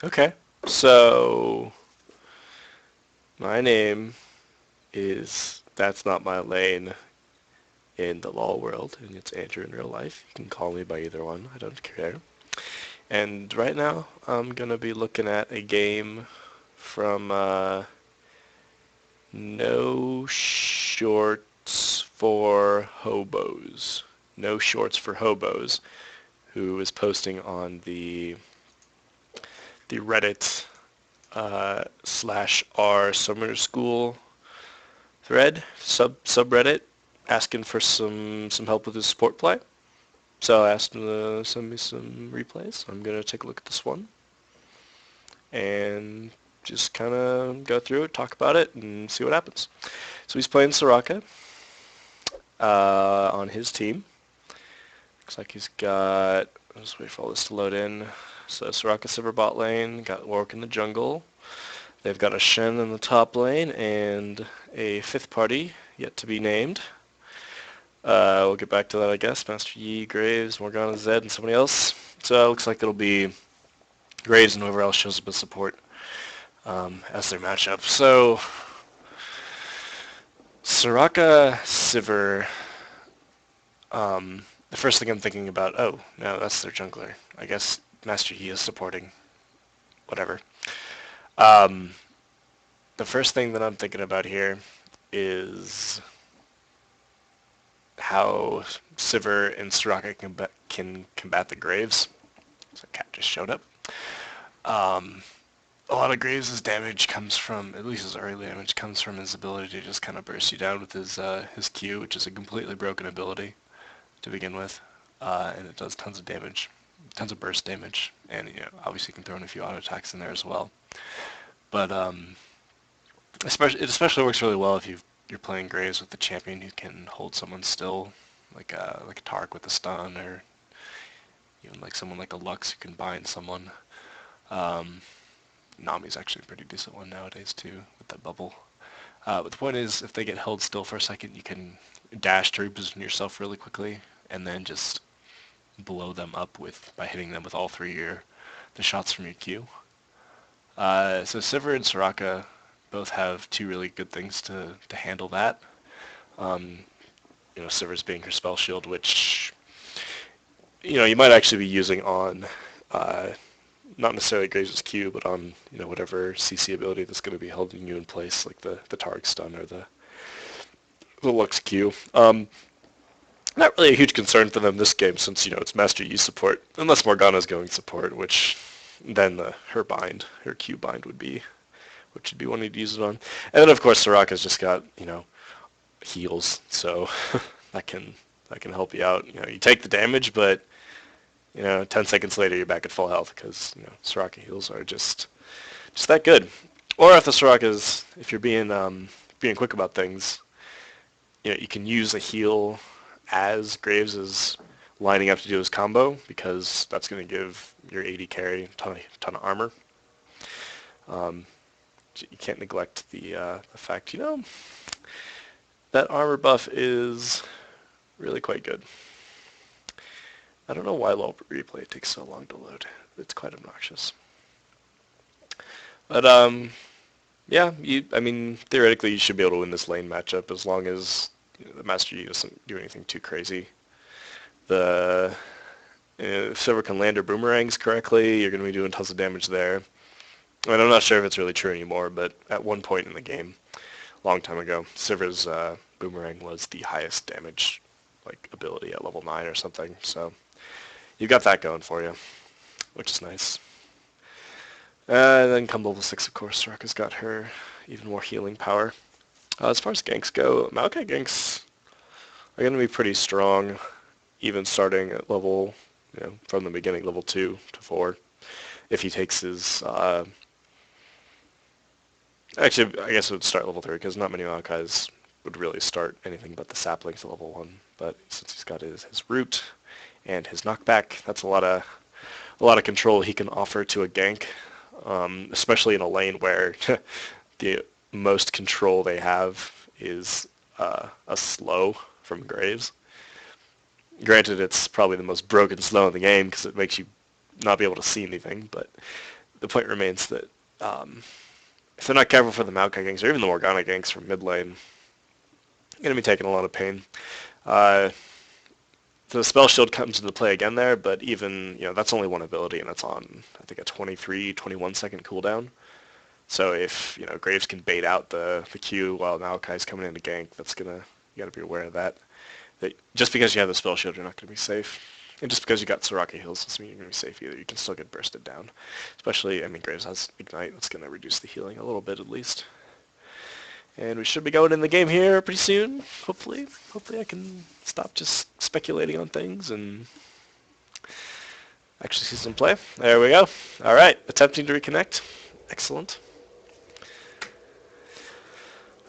Okay. So my name is That's Not My Lane in the LOL world, and it's Andrew in real life. You can call me by either one. I don't care. And right now, I'm gonna be looking at a game from No Shorts for Hobos. No Shorts for Hobos, who is posting on the Reddit slash r summonerschool thread subreddit asking for some help with his support play. So I asked him to send me some replays. I'm gonna take a look at this one and just kind of go through it, talk about it, and see what happens. So he's playing Soraka on his team. Looks like he's got. I'll just wait for all this to load in. So Soraka silver bot lane, got Warwick in the jungle. They've got a Shen in the top lane and a fifth party yet to be named. We'll get back to that, I guess. Master Yi, Graves, Morgana, Zed, and somebody else. So it looks like it'll be Graves and whoever else shows up as support as their matchup. So Soraka, Sivir, the first thing I'm thinking about, oh, no, that's their jungler. I guess Master Yi is supporting whatever. Um, the first thing that I'm thinking about here is how Sivir and Soraka can combat the Graves. So Cat just showed up. Um, a lot of Graves' damage comes from, at least his early damage, comes from his ability to just kind of burst you down with his Q, which is a completely broken ability to begin with, and it does tons of damage, tons of burst damage, and obviously you can throw in a few auto attacks in there as well. But it especially works really well if you're playing Graves with the champion who can hold someone still, like a Tark with a stun, or even like someone like a Lux who can bind someone. Um, Nami's actually a pretty decent one nowadays too with that bubble. But the point is, if they get held still for a second, you can dash to reposition yourself really quickly, and then just blow them up by hitting them with all the shots from your Q. So Sivir and Soraka both have two really good things to handle that. Um, Sivir's being her spell shield, which you might actually be using on uh, not necessarily Graves' Q, but on whatever CC ability that's going to be holding you in place, like the Targ stun or the Lux Q. Not really a huge concern for them this game since it's Master Yi support, unless Morgana's going support, which then her Q bind which would be one you'd use it on. And then of course Soraka's just got heals, so that can help you out. You take the damage, but 10 seconds later you're back at full health because Soraka heals are just that good. Or if you're being quick about things, you can use a heal as Graves is lining up to do his combo because that's going to give your AD carry a ton of armor. Um, you can't neglect the fact that armor buff is really quite good. I don't know why LoL replay takes so long to load. It's quite obnoxious. But yeah, I mean, theoretically, you should be able to win this lane matchup as long as the Master Yi doesn't do anything too crazy. The if Silver can land her boomerangs correctly, you're going to be doing tons of damage there. And I'm not sure if it's really true anymore, but at one point in the game, a long time ago, Silver's boomerang was the highest damage ability at level 9 or something. So you've got that going for you, which is nice. And then come level 6, of course, Soraka's got her even more healing power. As far as ganks go, Maokai ganks are going to be pretty strong, even starting at level, from the beginning, level 2 to 4. If he takes his, actually, I guess it would start level 3, because not many Maokais would really start anything but the saplings at level 1. But since he's got his root and his knockback, that's a lot of control he can offer to a gank, especially in a lane where the most control they have is a slow from Graves. Granted, it's probably the most broken slow in the game because it makes you not be able to see anything, but the point remains that if they're not careful for the Maokai ganks, or even the Morgana ganks from mid lane, you're going to be taking a lot of pain. The spell shield comes into play again there, but even, that's only one ability, and that's on, I think, a 23, 21 second cooldown. So if, Graves can bait out the Q while Maokai's coming in to gank, you got to be aware of that. That just because you have the spell shield, you're not going to be safe. And just because you got Soraka heals doesn't mean you're going to be safe either. You can still get bursted down. Especially, Graves has Ignite. That's going to reduce the healing a little bit at least. And we should be going in the game here pretty soon, hopefully. Hopefully I can stop just speculating on things and actually see some play. There we go. All right, attempting to reconnect. Excellent.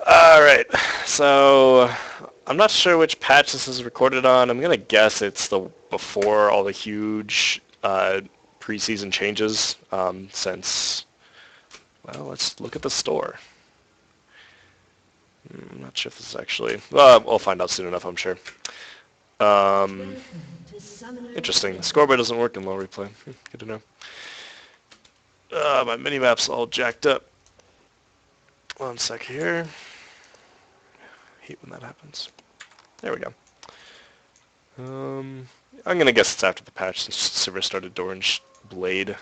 All right, so I'm not sure which patch this is recorded on. I'm going to guess it's the before all the huge preseason changes since, well, let's look at the store. I'm not sure if this is actually... Well, we'll find out soon enough, I'm sure. Interesting. The scoreboard doesn't work in low replay. Good to know. My mini-map's all jacked up. One sec here. Hate when that happens. There we go. I'm going to guess it's after the patch since Sivir started Orange Blade.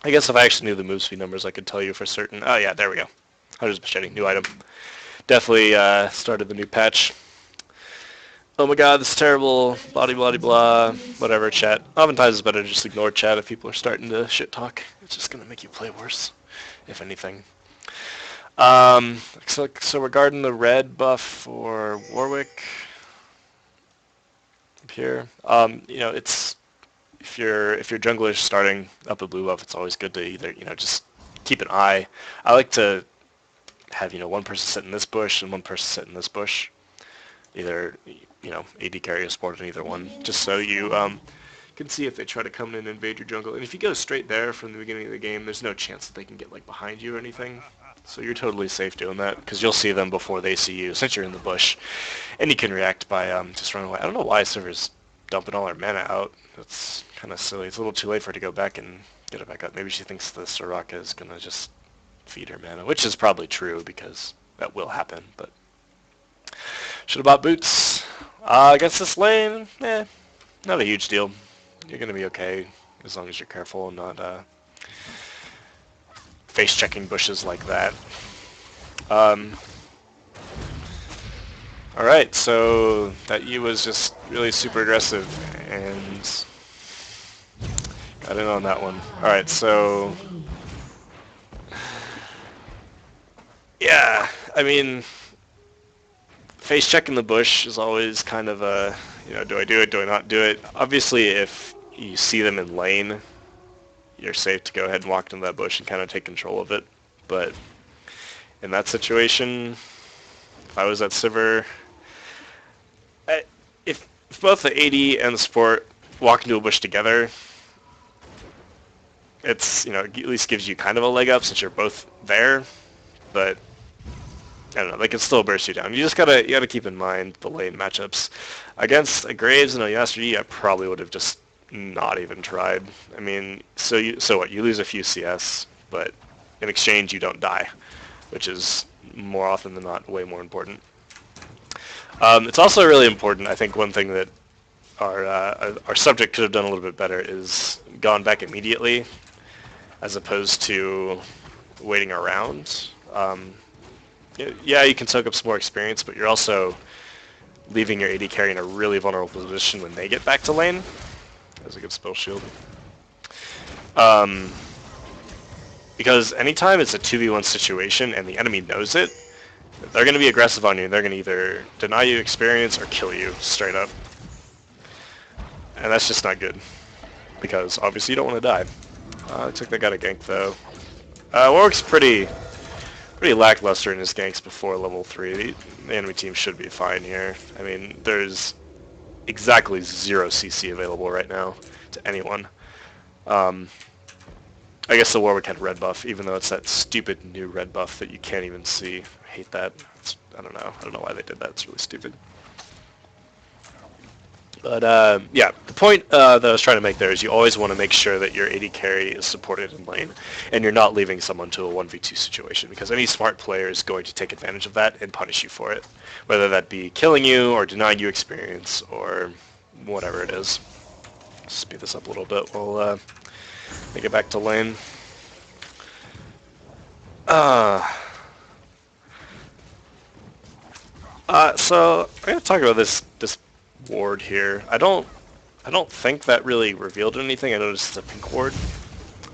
I guess if I actually knew the move speed numbers, I could tell you for certain. Oh, yeah, there we go. Hunter's Machete, new item. Definitely started the new patch. Oh my god, this is terrible. Blah, blah, blah, whatever, chat. Oftentimes it's better to just ignore chat if people are starting to shit talk. It's just going to make you play worse, if anything. So regarding the red buff for Warwick up here, it's if your jungler is starting up a blue buff, it's always good to either just keep an eye. I like to have one person sit in this bush and one person sit in this bush, either AD carry or support in either one, just so you can see if they try to come in and invade your jungle. And if you go straight there from the beginning of the game, there's no chance that they can get behind you or anything. So you're totally safe doing that because you'll see them before they see you since you're in the bush, and you can react by just running away. I don't know why Sivir's dumping all her mana out. That's kind of silly. It's a little too late for her to go back and get it back up. Maybe she thinks the Soraka is gonna just feed her mana, which is probably true because that will happen, but should have bought boots. Against this lane, not a huge deal. You're going to be okay as long as you're careful and not face-checking bushes like that. Alright, so that E was just really super aggressive and got in on that one. Alright, so... Yeah, face checking the bush is always kind of a, do I do it, do I not do it? Obviously, if you see them in lane, you're safe to go ahead and walk into that bush and kind of take control of it. But in that situation, if I was at Sivir, if both the AD and the support walk into a bush together, it's, at least gives you kind of a leg up since you're both there. But I don't know, they can still burst you down. You gotta keep in mind the lane matchups. Against a Graves and a Yasser, I probably would have just not even tried. So what? You lose a few CS, but in exchange you don't die, which is more often than not way more important. It's also really important. I think one thing that our subject could have done a little bit better is gone back immediately, as opposed to waiting around. Yeah, you can soak up some more experience, but you're also leaving your AD carry in a really vulnerable position when they get back to lane. That's a good spell shield. Because anytime it's a 2v1 situation and the enemy knows it, they're going to be aggressive on you. They're going to either deny you experience or kill you straight up. And that's just not good, because obviously you don't want to die. Looks like they got a gank though. Warwick's pretty lackluster in his ganks before level 3. The enemy team should be fine here. There's exactly 0 CC available right now to anyone. I guess the Warwick had red buff, even though it's that stupid new red buff that you can't even see. I hate that. I don't know why they did that. It's really stupid. But yeah, the point that I was trying to make there is you always want to make sure that your AD carry is supported in lane, and you're not leaving someone to a 1v2 situation, because any smart player is going to take advantage of that and punish you for it, whether that be killing you or denying you experience or whatever it is. Speed this up a little bit. We'll make it back to lane. So I'm gonna talk about this ward here. I don't think that really revealed anything. I noticed it's a pink ward.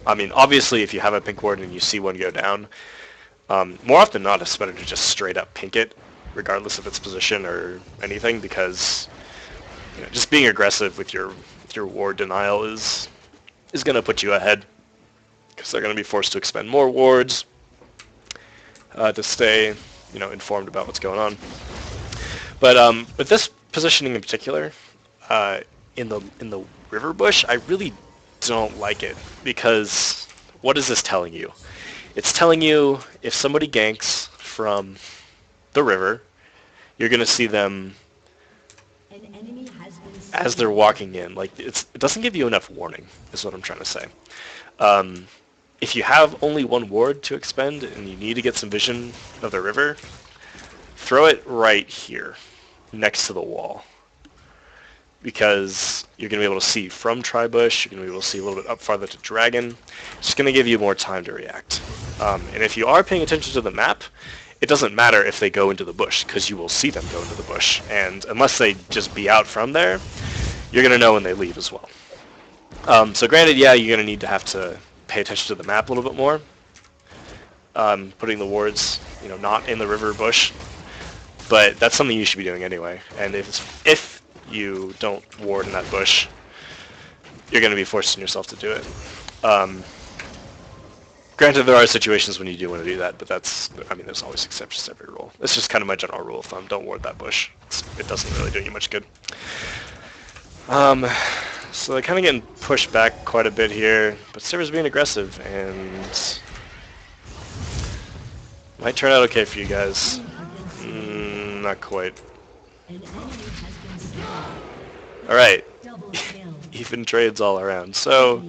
I mean, obviously, if you have a pink ward and you see one go down, more often than not, it's better to just straight up pink it, regardless of its position or anything, because just being aggressive with your ward denial is going to put you ahead, because they're going to be forced to expend more wards to stay informed about what's going on. But with this positioning in particular, in the river bush, I really don't like it, because what is this telling you? It's telling you if somebody ganks from the river, you're going to see them as they're walking in. Like, it doesn't give you enough warning, is what I'm trying to say. If you have only one ward to expend and you need to get some vision of the river, throw it right here, next to the wall, because you're going to be able to see from Tribush, you're going to be able to see a little bit up farther to Dragon. It's just going to give you more time to react. And if you are paying attention to the map, it doesn't matter if they go into the bush, because you will see them go into the bush. And unless they just be out from there, you're going to know when they leave as well. So granted, yeah, you're going to have to pay attention to the map a little bit more. Putting the wards, not in the river bush. But that's something you should be doing anyway. And if you don't ward in that bush, you're going to be forcing yourself to do it. Granted, there are situations when you do want to do that, but there's always exceptions to every rule. It's just kind of my general rule of thumb. Don't ward that bush. It doesn't really do you much good. So they're kind of getting pushed back quite a bit here, but Server's being aggressive, and might turn out okay for you guys. Not quite. Alright. Even trades all around. So,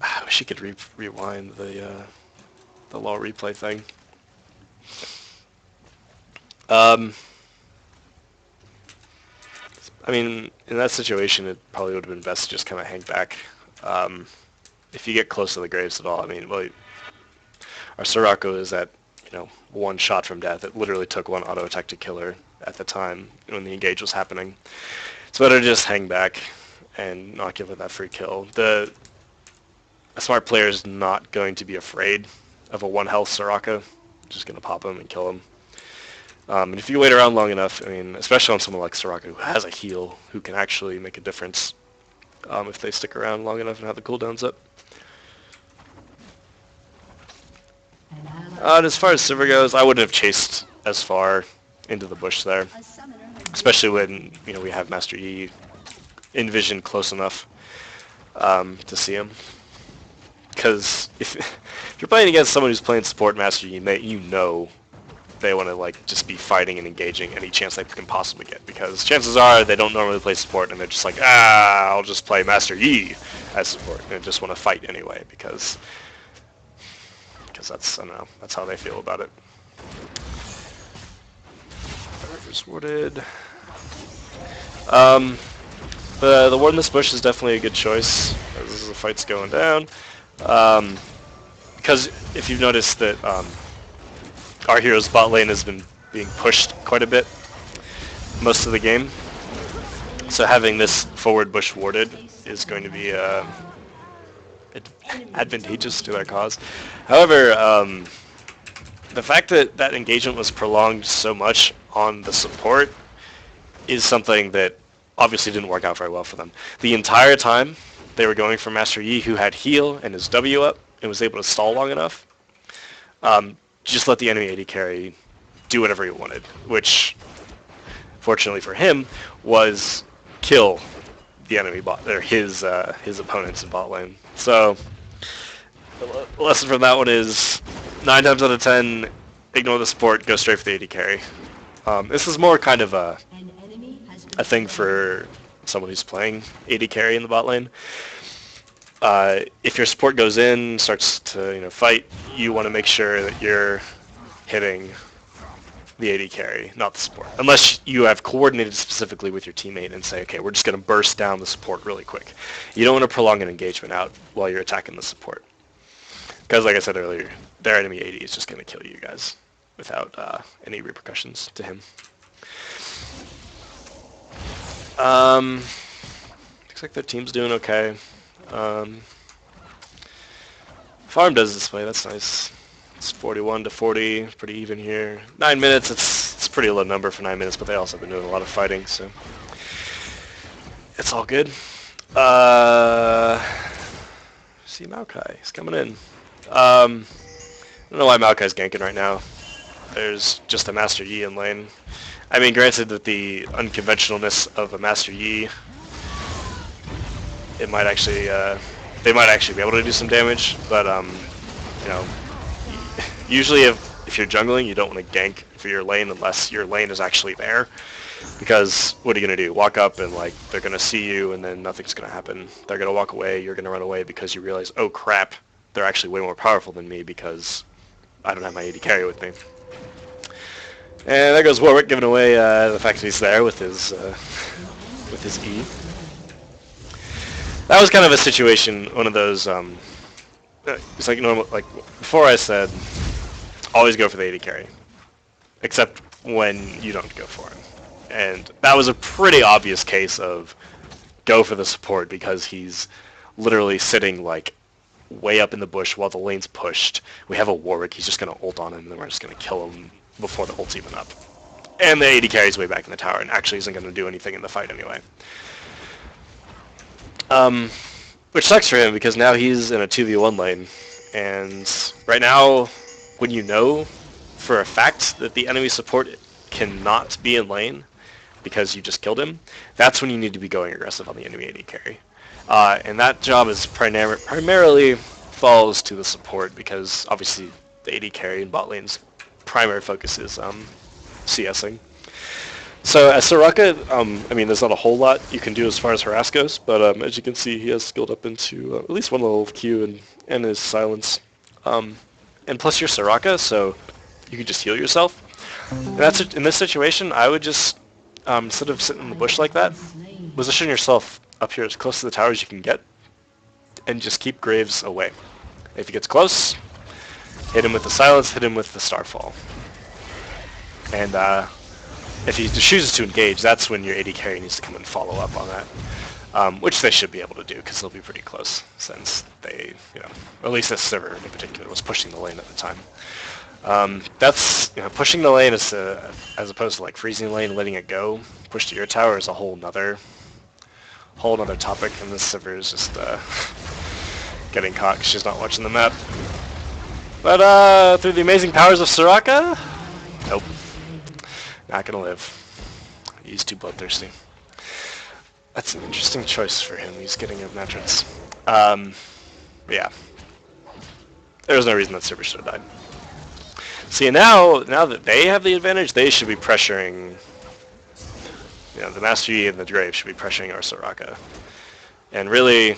I wish you could rewind the law replay thing. I mean, in that situation, it probably would have been best to just kind of hang back. If you get close to the graves at all, I mean, well, our Soraka is at one shot from death. It literally took one auto attack to kill her at the time when the engage was happening. It's better to just hang back and not give it that free kill. A smart player is not going to be afraid of a one health Soraka. Just going to pop him and kill him. And if you wait around long enough, I mean, especially on someone like Soraka who has a heal, who can actually make a difference if they stick around long enough and have the cooldowns up. And as far as Sivir goes, I wouldn't have chased as far into the bush there, especially when we have Master Yi in vision close enough to see him. Because if you're playing against someone who's playing support Master Yi, they want to just be fighting and engaging any chance they can possibly get, because chances are they don't normally play support and they're just like, I'll just play Master Yi as support, and just want to fight anyway because that's, I don't know, that's how they feel about it. River's warded. The ward in this bush is definitely a good choice as the fight's going down. Because if you've noticed that our hero's bot lane has been being pushed quite a bit most of the game, so having this forward bush warded is going to be advantageous to their cause. However, the fact that that engagement was prolonged so much on the support is something that obviously didn't work out very well for them. The entire time they were going for Master Yi, who had heal and his W up and was able to stall long enough, just let the enemy AD carry do whatever he wanted, which, fortunately for him, was kill the enemy bot, or his opponents in bot lane. So the lesson from that one is 9 times out of 10, ignore the support, go straight for the AD carry. This is more kind of a a thing for someone who's playing AD carry in the bot lane. If your support goes in, starts to fight, you want to make sure that you're hitting the AD carry, not the support. Unless you have coordinated specifically with your teammate and say, okay, we're just going to burst down the support really quick. You don't want to prolong an engagement out while you're attacking the support. Because like I said earlier, their enemy AD is just going to kill you guys without any repercussions to him. Looks like their team's doing okay. Farm does this way, that's nice. It's 41 to 40, pretty even here. 9 minutes, it's a pretty low number for 9 minutes, but they also have been doing a lot of fighting, so it's all good. See Maokai, he's coming in. I don't know why Maokai's ganking right now. There's just a Master Yi in lane. I mean, granted that the unconventionalness of a Master Yi, it might actually, they might actually be able to do some damage, but usually if you're jungling, you don't want to gank for your lane unless your lane is actually there, because what are you going to do? Walk up and they're going to see you and then nothing's going to happen. They're going to walk away, you're going to run away because you realize, oh crap, they're actually way more powerful than me because I don't have my AD carry with me. And there goes Warwick giving away the fact that he's there with his E. That was kind of a situation, one of those, it's like normal, like before I said, always go for the AD carry, except when you don't go for him. And that was a pretty obvious case of go for the support because he's literally sitting way up in the bush while the lane's pushed. We have a Warwick, he's just going to ult on him and then we're just going to kill him before the ult's even up. And the AD carry's way back in the tower and actually isn't going to do anything in the fight anyway. Which sucks for him because now he's in a 2v1 lane, and right now when you know for a fact that the enemy support cannot be in lane because you just killed him, that's when you need to be going aggressive on the enemy AD carry. And that job is primarily falls to the support because obviously the AD carry in bot lane's primary focus is CSing. So as Soraka, I mean, there's not a whole lot you can do as far as harass goes, but as you can see, he has skilled up into at least one level of Q and his silence. And plus you're Soraka, so you can just heal yourself. And that's in this situation, I would just, instead of sitting in the bush like that, position yourself up here as close to the tower as you can get, and just keep Graves away. If he gets close, hit him with the silence, hit him with the Starfall. And if he chooses to engage, that's when your AD carry needs to come and follow up on that, which they should be able to do because they'll be pretty close since they, or at least this server in particular was pushing the lane at the time. That's pushing the lane as opposed to freezing the lane and letting it go. Push to your tower is a whole nother topic, and this server is just getting caught because she's not watching the map. But through the amazing powers of Soraka, nope. Not gonna live. He's too bloodthirsty. That's an interesting choice for him. He's getting a Matrix. Yeah. There was no reason that server should have died. See, now that they have the advantage, they should be pressuring. The Master Yi and the Grave should be pressuring our Soraka. And really,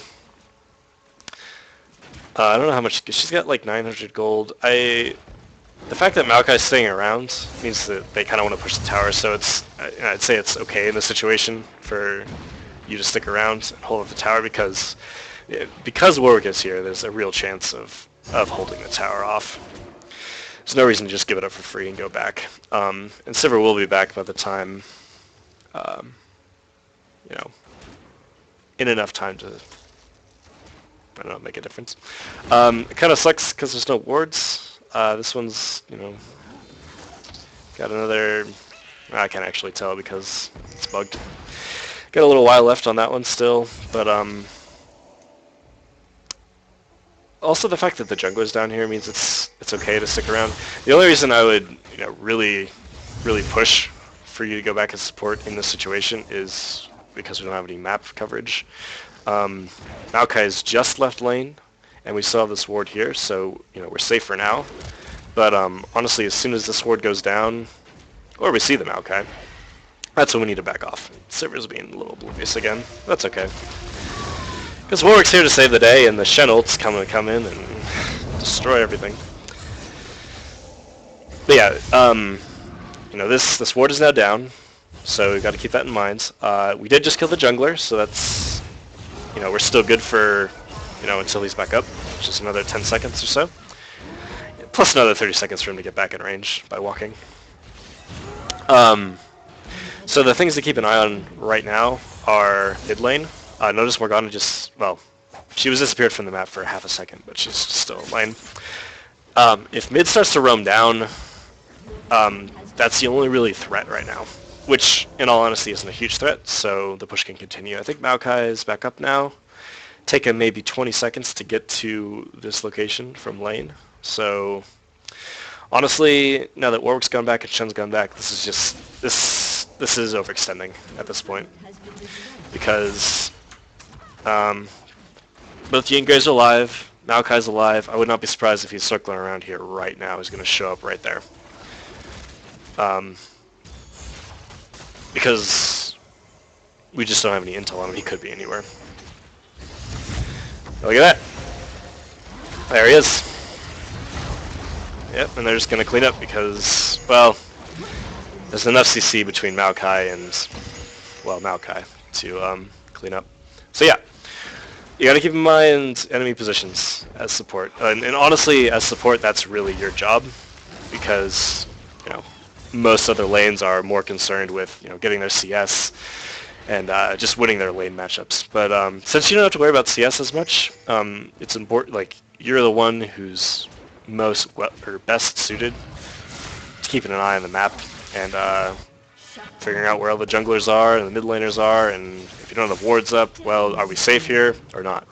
I don't know how much. She's got 900 gold. The fact that Maokai's staying around means that they kind of want to push the tower, so I'd say it's okay in this situation for you to stick around and hold up the tower because Warwick is here, there's a real chance of holding the tower off. There's no reason to just give it up for free and go back. And Sivir will be back by the time, in enough time to, I don't know, make a difference. It kind of sucks because there's no wards. This one's, got another, I can't actually tell because it's bugged. Got a little while left on that one still, but also the fact that the jungler's down here means it's okay to stick around. The only reason I would, really push for you to go back and support in this situation is because we don't have any map coverage. Maokai's just left lane, and we still have this ward here, so we're safe for now. But honestly, as soon as this ward goes down, or we see the Maokai, That's when we need to back off. Server's being a little oblivious again. That's okay. Because Warwick's here to save the day, and the Shen ult's come in and destroy everything. But yeah, you know, this ward is now down, so we've got to keep that in mind. We did just kill the jungler, so that's, you know, we're still good for, you know, until he's back up, which is another 10 seconds or so. Plus another 30 seconds for him to get back in range by walking. So the things to keep an eye on right now are mid lane. Notice Morgana just, well, she was disappeared from the map for half a second, but she's still in lane. If mid starts to roam down, that's the only really threat right now, which in all honesty isn't a huge threat, so the push can continue. I think Maokai is back up now. Take him maybe 20 seconds to get to this location from lane. So honestly, now that Warwick's gone back and Shen's gone back, this is just, this is overextending at this point. Because both Yingra's are alive, Maokai's alive. I would not be surprised if he's circling around here right now. He's going to show up right there. Because we just don't have any intel on him. He could be anywhere. Look at that. There he is. Yep, and they're just going to clean up because, well, there's enough CC between Maokai and, well, Maokai to clean up. So yeah, you got to keep in mind enemy positions as support. And honestly, as support, that's really your job because, you know, most other lanes are more concerned with, you know, getting their CS and just winning their lane matchups. But since you don't have to worry about CS as much, it's important, like, you're the one who's most or best suited to keeping an eye on the map and figuring out where all the junglers are and the mid laners are, and if you don't have wards up, well, are we safe here or not?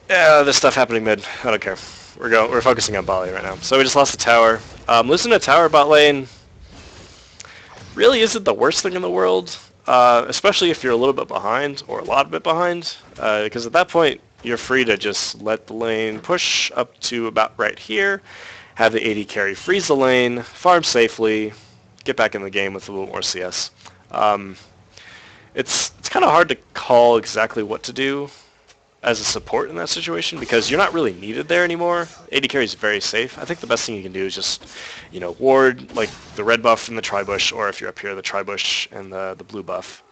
Yeah, there's stuff happening mid. I don't care. We're focusing on Bali right now. So we just lost the tower. Losing a tower bot lane really isn't the worst thing in the world, especially if you're a little bit behind or a lot bit behind, because at that point you're free to just let the lane push up to about right here, have the AD carry freeze the lane, farm safely, get back in the game with a little more CS. It's kind of hard to call exactly what to do as a support in that situation because you're not really needed there anymore. AD carry is very safe. I think the best thing you can do is just, you know, ward like the red buff and the tri-bush, or if you're up here, the tri-bush and the blue buff,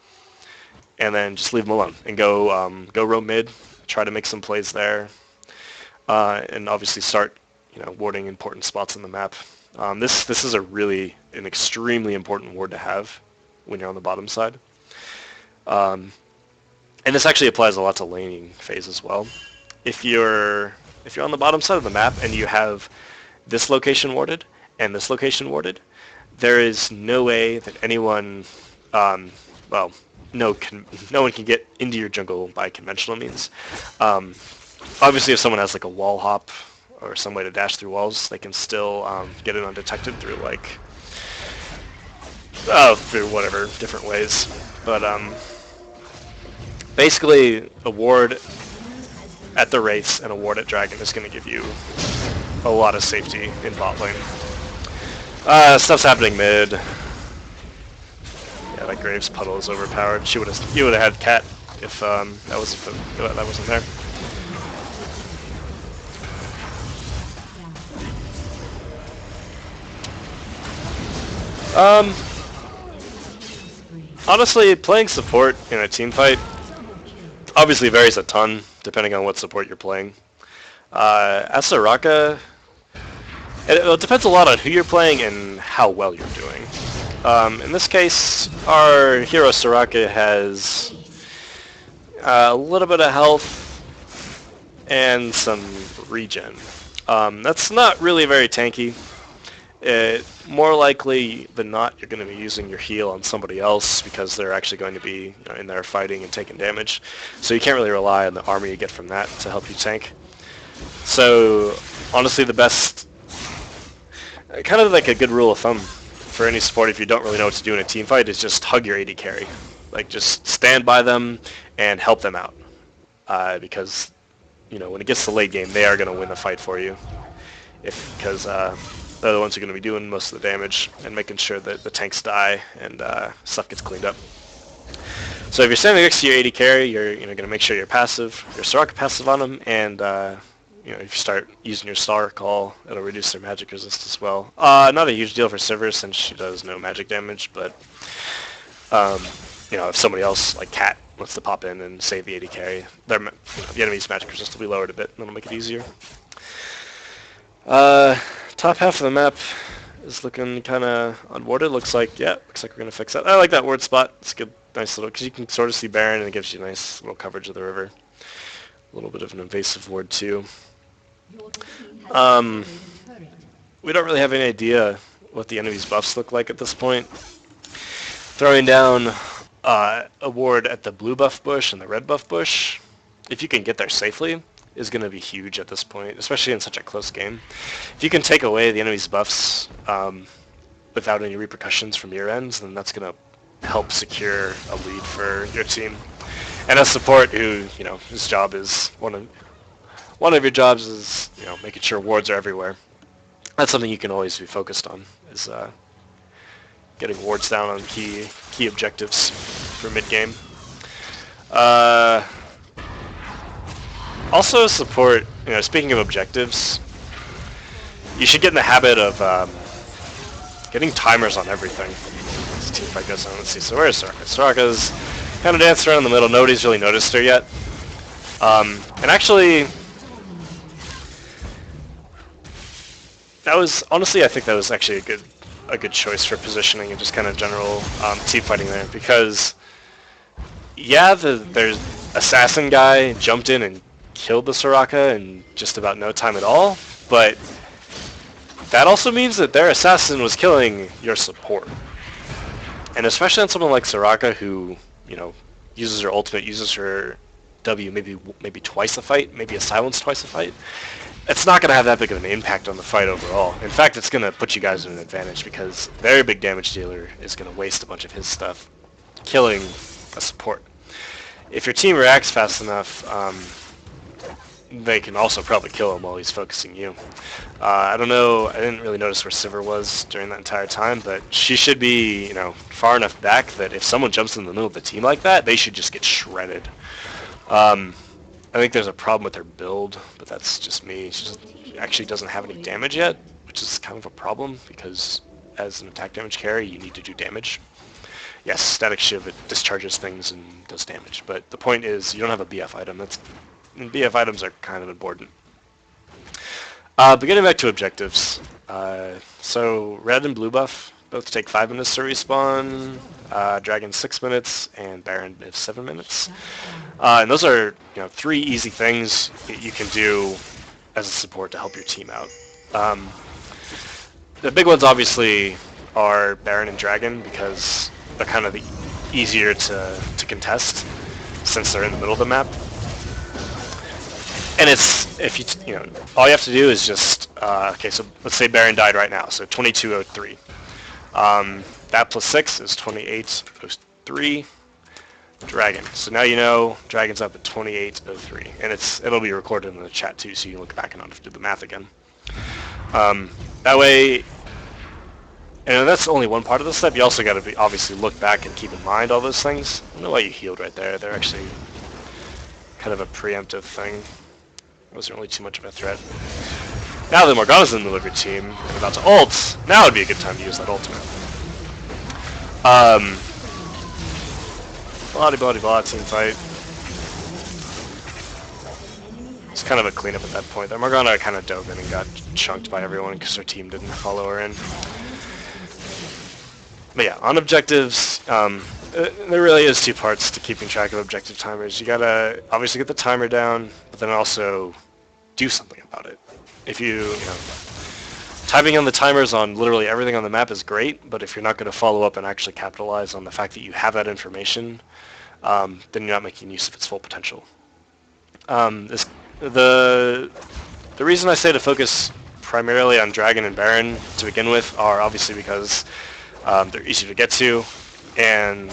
and then just leave them alone and go roam mid, try to make some plays there, and obviously start, you know, warding important spots on the map. This is an extremely important ward to have when you're on the bottom side. And this actually applies a lot to laning phase as well. If you're on the bottom side of the map and you have this location warded and this location warded, there is no way that anyone, well, no one can get into your jungle by conventional means. Obviously, if someone has like a wall hop or some way to dash through walls, they can still get it undetected through like, through whatever different ways. But basically, a ward at the Wraiths and a ward at Dragon is going to give you a lot of safety in bot lane. Stuff's happening mid. Yeah, that Graves puddle is overpowered. You would have had Cat if that wasn't there. Honestly, playing support in a team fight obviously varies a ton depending on what support you're playing. As Soraka, it depends a lot on who you're playing and how well you're doing. In this case, our hero Soraka has a little bit of health and some regen. That's not really very tanky. More likely than not, you're going to be using your heal on somebody else because they're actually going to be, you know, in there fighting and taking damage. So you can't really rely on the armor you get from that to help you tank. So honestly, the best, kind of like a good rule of thumb for any support if you don't really know what to do in a team fight, is just hug your AD carry. Like, just stand by them and help them out. Because, you know, when it gets to late game, they are going to win the fight for you. Because They're the ones who are going to be doing most of the damage and making sure that the tanks die and stuff gets cleaned up. So if you're standing next to your AD carry, you're going to make sure you're passive, your Soraka passive on them, and if you start using your star call, it'll reduce their magic resist as well. Not a huge deal for Sivir since she does no magic damage, but if somebody else like Cat wants to pop in and save the AD carry, the enemy's magic resist will be lowered a bit, and that'll make it easier. Top half of the map is looking kind of unwarded. Looks like we're gonna fix that. I like that ward spot. It's good, nice little, because you can sort of see Baron, and it gives you a nice little coverage of the river. A little bit of an invasive ward too. We don't really have any idea what the enemy's buffs look like at this point. Throwing down a ward at the blue buff bush and the red buff bush, if you can get there safely, is going to be huge at this point, especially in such a close game. If you can take away the enemy's buffs without any repercussions from your ends, then that's going to help secure a lead for your team. And as support, who his job is one of your jobs is making sure wards are everywhere. That's something you can always be focused on, is getting wards down on key objectives for mid game. Also support, speaking of objectives, you should get in the habit of getting timers on everything. This team fight goes on. Let's see, so where's Soraka? Soraka's kind of dancing around in the middle. Nobody's really noticed her yet. And actually, I think that was actually a good choice for positioning and just kind of general team fighting there, because there's assassin guy jumped in and killed the Soraka in just about no time at all, but that also means that their assassin was killing your support. And especially on someone like Soraka, who uses her ultimate, uses her W maybe twice a fight, maybe a silence twice a fight, it's not going to have that big of an impact on the fight overall. In fact, it's going to put you guys in an advantage, because their big damage dealer is going to waste a bunch of his stuff killing a support. If your team reacts fast enough, they can also probably kill him while he's focusing you. I don't know, I didn't really notice where Sivir was during that entire time, but she should be, far enough back that if someone jumps in the middle of the team like that, they should just get shredded. I think there's a problem with her build, but that's just me. She actually doesn't have any damage yet, which is kind of a problem, because as an attack damage carry, you need to do damage. Yes, Static Shiv, it discharges things and does damage, but the point is you don't have a BF item. And BF items are kind of important. But getting back to objectives, so red and blue buff both take 5 minutes to respawn, Dragon 6 minutes, and Baron 7 minutes. And those are 3 easy things that you can do as a support to help your team out. The big ones obviously are Baron and Dragon, because they're kind of the easier to contest since they're in the middle of the map. And it's, all you have to do is just, okay, so let's say Baron died right now, so 2203. That plus 6 is 2803. Dragon. So now Dragon's up at 2803, and it'll be recorded in the chat too, so you can look back and not have to do the math again. That way, and that's only one part of the step. You also got to obviously look back and keep in mind all those things. I don't know why you healed right there. They're actually kind of a preemptive thing. Wasn't really too much of a threat. Now that Morgana's in the middle of your team and about to ult, now would be a good time to use that ultimate. Blah team fight. It's kind of a cleanup at that point. That Morgana kind of dove in and got chunked by everyone because her team didn't follow her in. But yeah, on objectives, there really is 2 parts to keeping track of objective timers. You gotta obviously get the timer down, but then also do something about it. If typing on the timers on literally everything on the map is great, but if you're not going to follow up and actually capitalize on the fact that you have that information, then you're not making use of its full potential. The reason I say to focus primarily on Dragon and Baron to begin with are obviously because they're easy to get to, and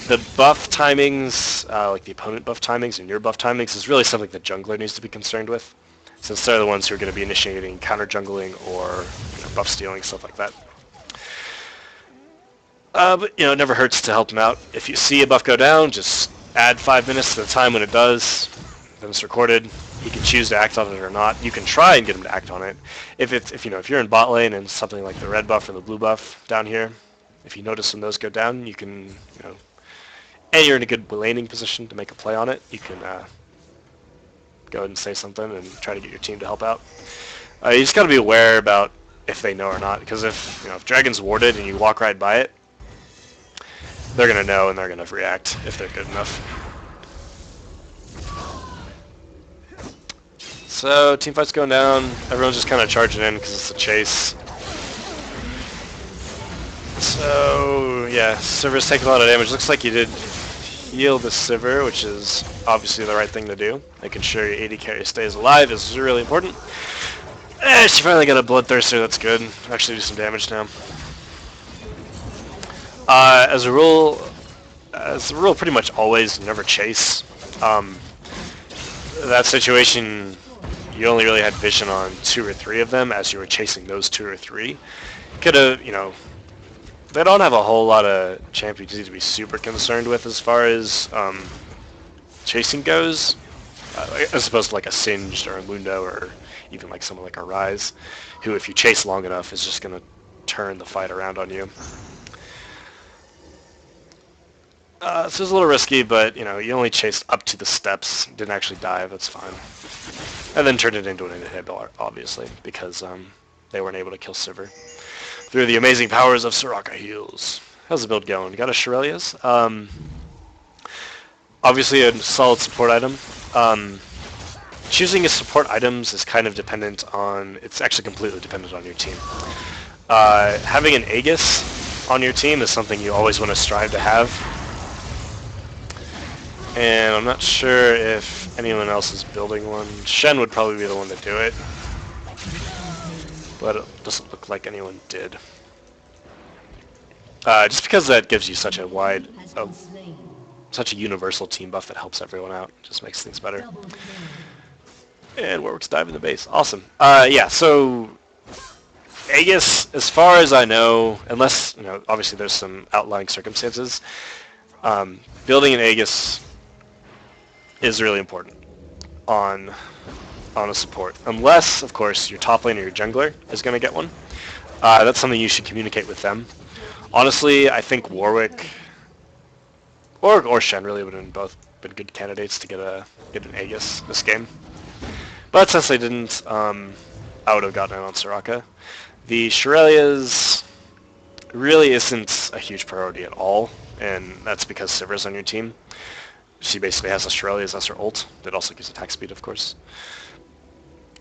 the buff timings, like the opponent buff timings and your buff timings, is really something the jungler needs to be concerned with. since they're the ones who are going to be initiating counter jungling or buff stealing, stuff like that. But it never hurts to help them out. If you see a buff go down, just add 5 minutes to the time when it does. Then it's recorded. He can choose to act on it or not. You can try and get him to act on it. If you're in bot lane and something like the red buff or the blue buff down here, if you notice when those go down, you can and you're in a good laning position to make a play on it, you can go ahead and say something and try to get your team to help out. You just got to be aware about if they know or not, because if Dragon's warded and you walk right by it, they're going to know and they're going to react if they're good enough. So team fight's going down. Everyone's just kind of charging in because it's a chase. So yeah, Sivir's taking a lot of damage. Looks like you did heal the Sivir, which is obviously the right thing to do. Making sure your AD carry stays alive is really important. She finally got a Bloodthirster, that's good. Actually do some damage now. As a rule, pretty much always never chase. That situation, you only really had vision on 2 or 3 of them as you were chasing those 2 or 3. Could have, they don't have a whole lot of champions you need to be super concerned with as far as chasing goes, as opposed to like a Singed or a Mundo or even like someone like a Rise, who if you chase long enough is just going to turn the fight around on you. So it's a little risky, but you only chased up to the steps, didn't actually dive, that's fine. And then turned it into an inhibitor, obviously, because they weren't able to kill Sivir through the amazing powers of Soraka heals. How's the build going? Got a Shirelia's. Obviously a solid support item. Choosing your support items is kind of dependent on, it's actually completely dependent on your team. Having an Aegis on your team is something you always want to strive to have. And I'm not sure if anyone else is building one. Shen would probably be the one to do it. But it doesn't look like anyone did. Just because that gives you such a wide, such a universal team buff that helps everyone out. Just makes things better. And Warwick's diving the base. Awesome. Yeah, so Aegis, as far as I know, unless, obviously there's some outlying circumstances, building an Aegis is really important on a support. Unless, of course, your top lane or your jungler is going to get one. That's something you should communicate with them. Honestly, I think Warwick or Shen really would have both been good candidates to get an Aegis this game. But since they didn't, I would have gotten it on Soraka. The Shirelia's really isn't a huge priority at all, and that's because Sivir's on your team. She basically has a Shirelia's as her ult. That also gives attack speed, of course.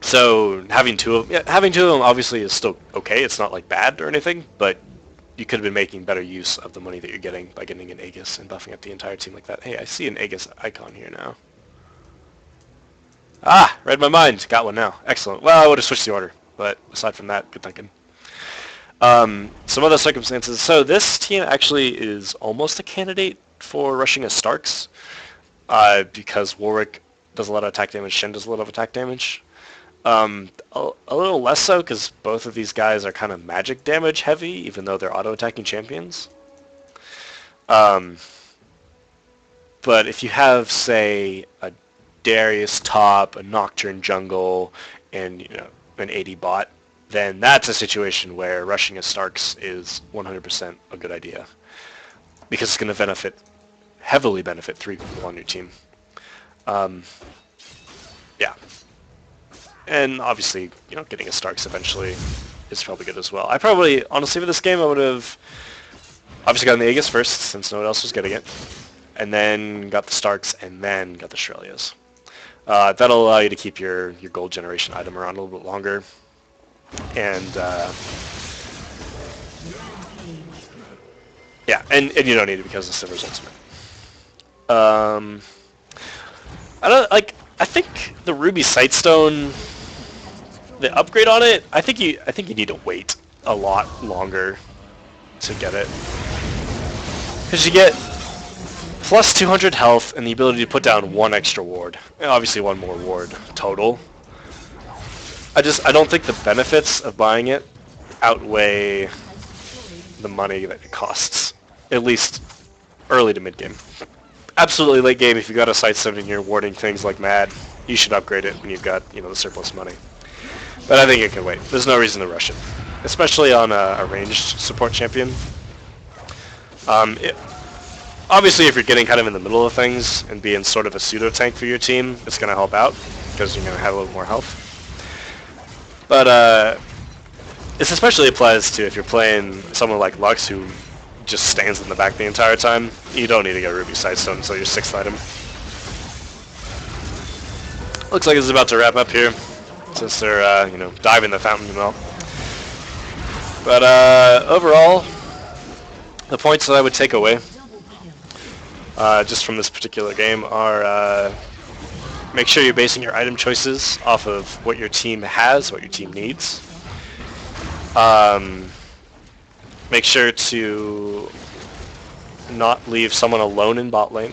So having two of them obviously is still okay. It's not like bad or anything, but you could have been making better use of the money that you're getting by getting an Aegis and buffing up the entire team like that. Hey, I see an Aegis icon here now. Ah, read my mind. Got one now. Excellent. Well, I would have switched the order, but aside from that, good thinking. Some other circumstances. So this team actually is almost a candidate for rushing a Starks, because Warwick does a lot of attack damage, Shen does a lot of attack damage. A little less so because both of these guys are kind of magic damage heavy, even though they're auto-attacking champions. But if you have, say, a Darius top, a Nocturne jungle, and an AD bot, then that's a situation where rushing a Starks is 100% a good idea, because it's going to heavily benefit 3 people on your team. Yeah. And obviously, getting a Starks eventually is probably good as well. I probably, honestly, for this game, I would have obviously gotten the Aegis first, since no one else was getting it, and then got the Starks, and then got the Shirelias. That'll allow you to keep your gold generation item around a little bit longer. And, yeah, and you don't need it because of Sivir's ultimate. I think the Ruby Sightstone, the upgrade on it, I think you need to wait a lot longer to get it, because you get plus 200 health and the ability to put down 1 extra ward, and obviously 1 more ward total. I don't think the benefits of buying it outweigh the money that it costs, at least early to mid game. Absolutely late game, if you got a site 7 here warding things like mad, you should upgrade it when you've got the surplus money. But I think it can wait. There's no reason to rush it, especially on a ranged support champion. Obviously, if you're getting kind of in the middle of things and being sort of a pseudo tank for your team, it's going to help out because you're going to have a little more health. But this especially applies to if you're playing someone like Lux who just stands in the back the entire time. You don't need to get Ruby Sightstone until your 6th item. Looks like it's about to wrap up here, since they're diving the fountain and all. But overall, the points that I would take away just from this particular game are make sure you're basing your item choices off of what your team has, what your team needs. Make sure to not leave someone alone in bot lane.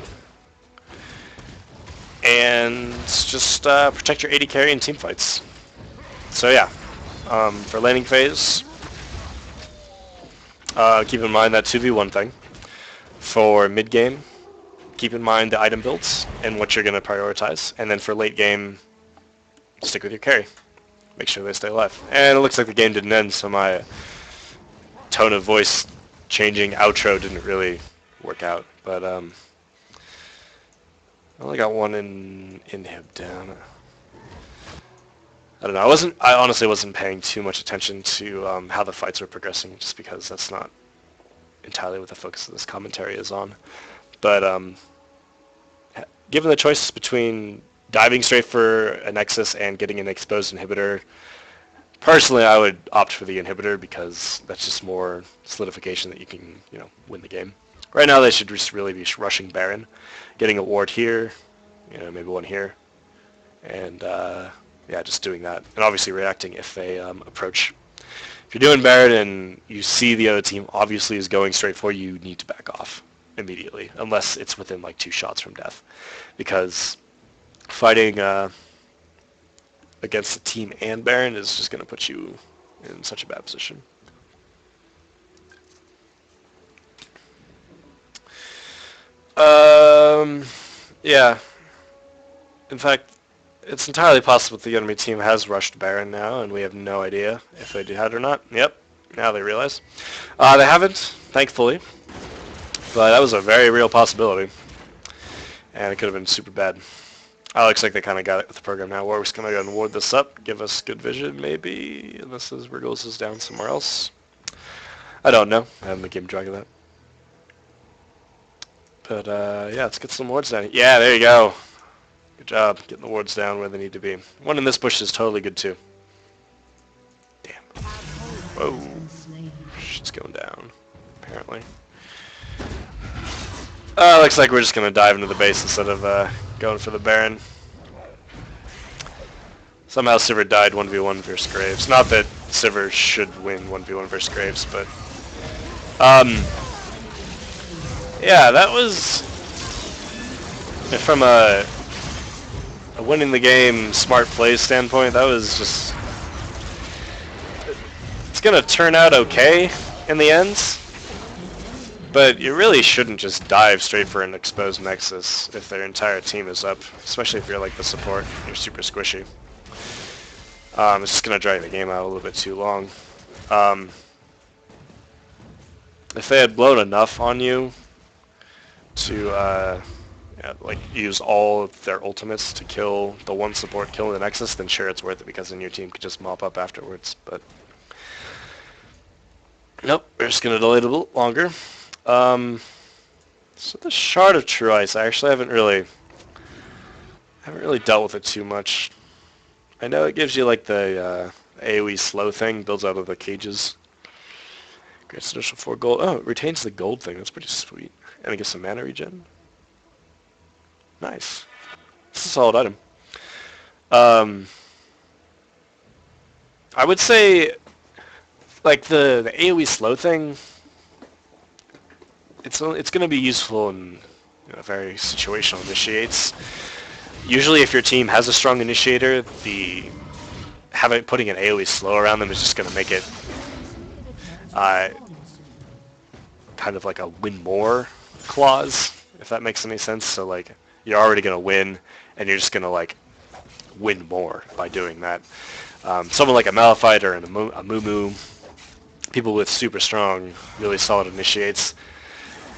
And just protect your AD carry in team fights. So yeah, for laning phase, keep in mind that 2v1 thing. For mid game, keep in mind the item builds and what you're going to prioritize. And then for late game, stick with your carry. Make sure they stay alive. And it looks like the game didn't end, so my tone of voice changing outro didn't really work out. But I only got one inhib down. I don't know. I honestly wasn't paying too much attention to how the fights were progressing, just because that's not entirely what the focus of this commentary is on. But given the choice between diving straight for a Nexus and getting an exposed inhibitor, personally I would opt for the inhibitor because that's just more solidification that you can, win the game. Right now they should just really be rushing Baron, getting a ward here, maybe one here, and yeah, just doing that. And obviously reacting if they approach. If you're doing Baron and you see the other team obviously is going straight for you, you need to back off immediately, unless it's within like 2 shots from death. Because fighting against the team and Baron is just going to put you in such a bad position. Yeah. In fact, it's entirely possible the enemy team has rushed Baron now, and we have no idea if they had or not. Yep, now they realize. They haven't, thankfully, but that was a very real possibility, and it could have been super bad. Looks like they kind of got it with the program now. Warwick's going to go and ward this up, give us good vision, maybe, unless his Wriggles is down somewhere else. I don't know. I haven't been keeping track of that. But, yeah, let's get some wards down. Yeah, there you go. Good job getting the wards down where they need to be. One in this bush is totally good, too. Damn. Whoa. Shit's going down, apparently. Looks like we're just going to dive into the base instead of going for the Baron. Somehow Sivir died 1v1 versus Graves. Not that Sivir should win 1v1 versus Graves, but... yeah, that was... From a winning the game, smart play standpoint, that was just... It's going to turn out okay in the end. But you really shouldn't just dive straight for an exposed Nexus if their entire team is up, especially if you're like the support and you're super squishy. It's just going to drag the game out a little bit too long. If they had blown enough on you to like use all of their ultimates to kill the one support killing the Nexus, then sure, it's worth it because then your team could just mop up afterwards. But nope, we're just going to delay it a little longer. So the Shard of True Ice, I actually haven't really dealt with it too much. I know it gives you like the AoE slow thing, builds out of the cages. Grants additional 4 gold. Oh, it retains the gold thing. That's pretty sweet. And it gives some mana regen. Nice. It's a solid item. I would say, like the AoE slow thing, it's going to be useful in very situational initiates. Usually if your team has a strong initiator, the putting an AoE slow around them is just going to make it uh, kind of like a win more clause, if that makes any sense. So like you're already going to win, and you're just going to like win more by doing that. Someone like a Malphite or a Moo, people with super strong, really solid initiates,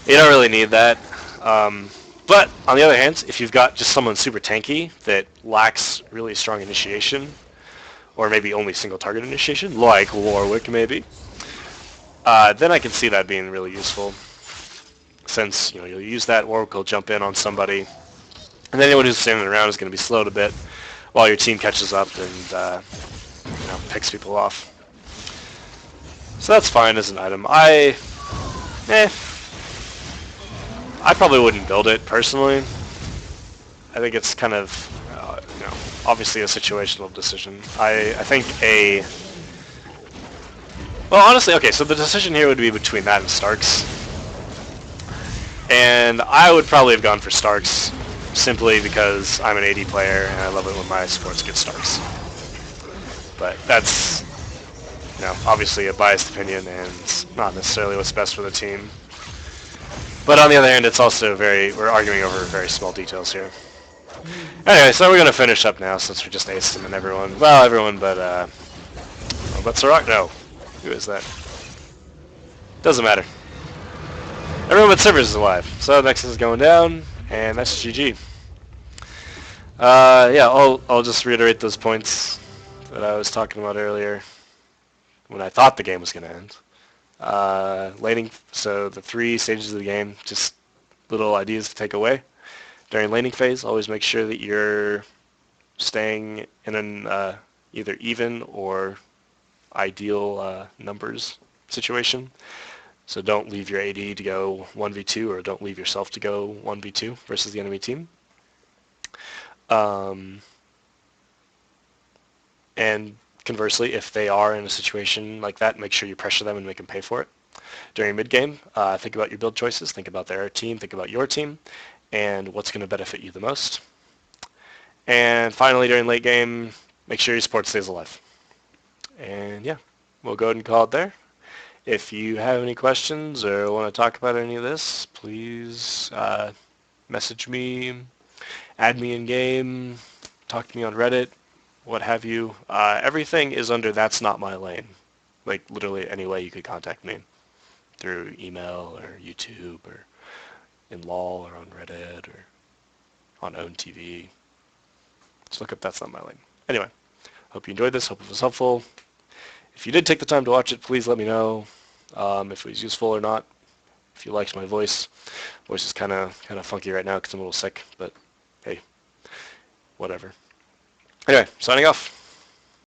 you don't really need that. But on the other hand, if you've got just someone super tanky that lacks really strong initiation, or maybe only single target initiation, like Warwick maybe, then I can see that being really useful. Since you'll use that, Warwick will jump in on somebody, and then anyone who's standing around is going to be slowed a bit while your team catches up and picks people off. So that's fine as an item. I probably wouldn't build it personally. I think it's kind of, obviously a situational decision. I think well, honestly, okay, so the decision here would be between that and Starks. And I would probably have gone for Starks simply because I'm an AD player and I love it when my supports get Starks. But that's, obviously a biased opinion and not necessarily what's best for the team. But on the other hand, it's also we're arguing over very small details here. Anyway, so we're going to finish up now since we just aced him and everyone. Well, everyone but Soraka? No. Who is that? Doesn't matter. Everyone but Sivers is alive. So next is going down, and that's GG. Yeah, I'll just reiterate those points that I was talking about earlier when I thought the game was going to end. Laning, so the 3 stages of the game, just little ideas to take away. During laning phase, always make sure that you're staying in an either even or ideal numbers situation. So don't leave your AD to go 1v2 or don't leave yourself to go 1v2 versus the enemy team. And conversely, if they are in a situation like that, make sure you pressure them and make them pay for it. During mid-game, think about your build choices, think about their team, think about your team, and what's going to benefit you the most. And finally, during late game, make sure your support stays alive. And yeah, we'll go ahead and call it there. If you have any questions or want to talk about any of this, please message me, add me in game, talk to me on Reddit, what have you. Everything is under ThatsNotMyLane. Like literally any way you could contact me. Through email or YouTube or in LOL or on Reddit or on OWN TV. Just look up ThatsNotMyLane. Anyway, hope you enjoyed this. Hope it was helpful. If you did take the time to watch it, please let me know if it was useful or not. If you liked my voice. Voice is kind of funky right now because I'm a little sick, but hey, whatever. Anyway, signing off.